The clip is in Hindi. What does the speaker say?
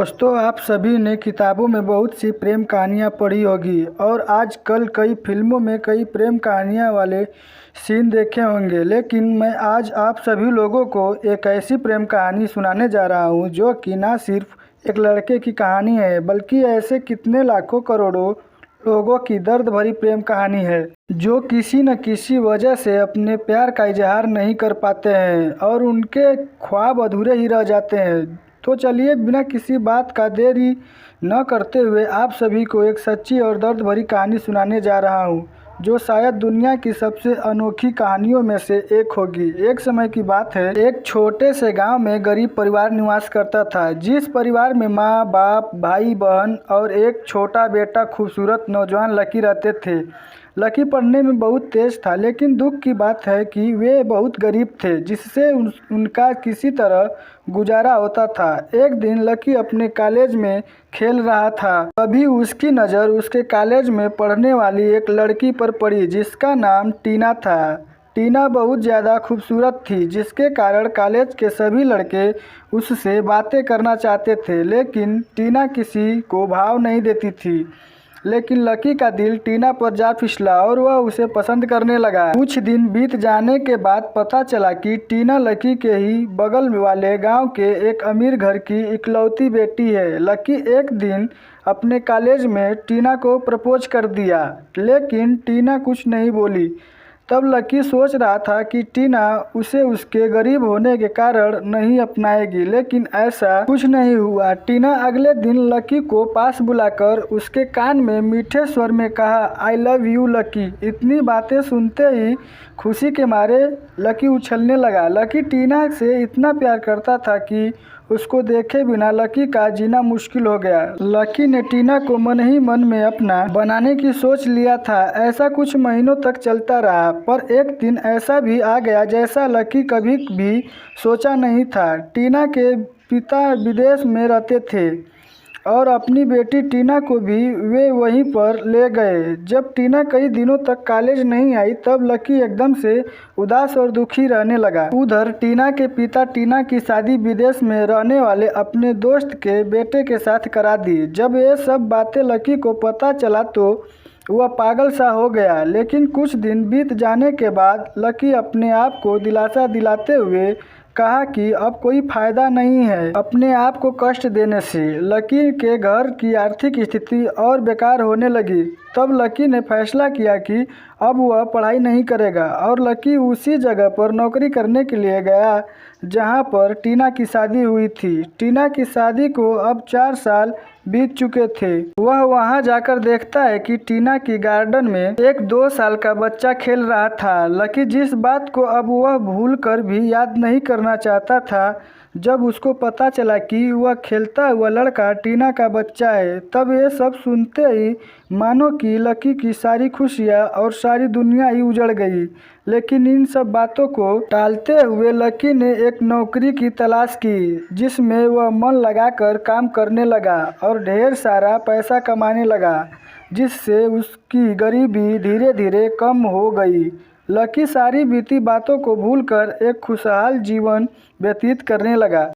दोस्तों, आप सभी ने किताबों में बहुत सी प्रेम कहानियाँ पढ़ी होगी और आजकल कई फिल्मों में कई प्रेम कहानियाँ वाले सीन देखे होंगे। लेकिन मैं आज आप सभी लोगों को एक ऐसी प्रेम कहानी सुनाने जा रहा हूँ जो कि ना सिर्फ एक लड़के की कहानी है, बल्कि ऐसे कितने लाखों करोड़ों लोगों की दर्द भरी प्रेम कहानी है जो किसी न किसी वजह से अपने प्यार का इजहार नहीं कर पाते हैं और उनके ख्वाब अधूरे ही रह जाते हैं। तो चलिए बिना किसी बात का देरी न करते हुए आप सभी को एक सच्ची और दर्द भरी कहानी सुनाने जा रहा हूँ जो शायद दुनिया की सबसे अनोखी कहानियों में से एक होगी। एक समय की बात है, एक छोटे से गांव में गरीब परिवार निवास करता था, जिस परिवार में माँ बाप, भाई बहन और एक छोटा बेटा खूबसूरत नौजवान लकी रहते थे। लकी पढ़ने में बहुत तेज था, लेकिन दुख की बात है कि वे बहुत गरीब थे, जिससे उनका किसी तरह गुजारा होता था। एक दिन लकी अपने कॉलेज में खेल रहा था, तभी उसकी नज़र उसके कॉलेज में पढ़ने वाली एक लड़की पर पड़ी जिसका नाम टीना था। टीना बहुत ज़्यादा खूबसूरत थी, जिसके कारण कॉलेज के सभी लड़के उससे बातें करना चाहते थे, लेकिन टीना किसी को भाव नहीं देती थी। लेकिन लकी का दिल टीना पर जा फिसला और वह उसे पसंद करने लगा। कुछ दिन बीत जाने के बाद पता चला कि टीना लकी के ही बगल वाले गांव के एक अमीर घर की इकलौती बेटी है। लकी एक दिन अपने कॉलेज में टीना को प्रपोज कर दिया, लेकिन टीना कुछ नहीं बोली। तब लकी सोच रहा था कि टीना उसे उसके गरीब होने के कारण नहीं अपनाएगी, लेकिन ऐसा कुछ नहीं हुआ। टीना अगले दिन लकी को पास बुलाकर उसके कान में मीठे स्वर में कहा, आई लव यू लकी। इतनी बातें सुनते ही खुशी के मारे लकी उछलने लगा। लकी टीना से इतना प्यार करता था कि उसको देखे बिना लकी का जीना मुश्किल हो गया। लकी ने टीना को मन ही मन में अपना बनाने की सोच लिया था। ऐसा कुछ महीनों तक चलता रहा, पर एक दिन ऐसा भी आ गया जैसा लकी कभी भी सोचा नहीं था। टीना के पिता विदेश में रहते थे और अपनी बेटी टीना को भी वे वहीं पर ले गए। जब टीना कई दिनों तक कॉलेज नहीं आई, तब लकी एकदम से उदास और दुखी रहने लगा। उधर टीना के पिता टीना की शादी विदेश में रहने वाले अपने दोस्त के बेटे के साथ करा दी। जब ये सब बातें लकी को पता चला तो वह पागल सा हो गया। लेकिन कुछ दिन बीत जाने के बाद लकी अपने आप को दिलासा दिलाते हुए कहा कि अब कोई फायदा नहीं है अपने आप को कष्ट देने से। लकी के घर की आर्थिक स्थिति और बेकार होने लगी। तब लकी ने फैसला किया कि अब वह पढ़ाई नहीं करेगा और लकी उसी जगह पर नौकरी करने के लिए गया जहां पर टीना की शादी हुई थी। टीना की शादी को अब 4 साल बीत चुके थे। वह वहां जाकर देखता है कि टीना की गार्डन में एक 2 साल का बच्चा खेल रहा था। लकी जिस बात को अब वह भूल कर भी याद नहीं करना चाहता था, जब उसको पता चला कि वह खेलता हुआ लड़का टीना का बच्चा है, तब ये सब सुनते ही मानो कि लकी की सारी खुशियाँ और सारी दुनिया ही उजड़ गई। लेकिन इन सब बातों को टालते हुए लकी ने एक नौकरी की तलाश की, जिसमें वह मन लगाकर काम करने लगा और ढेर सारा पैसा कमाने लगा, जिससे उसकी गरीबी धीरे धीरे कम हो गई। लकी सारी बीती बातों को भूलकर एक खुशहाल जीवन व्यतीत करने लगा।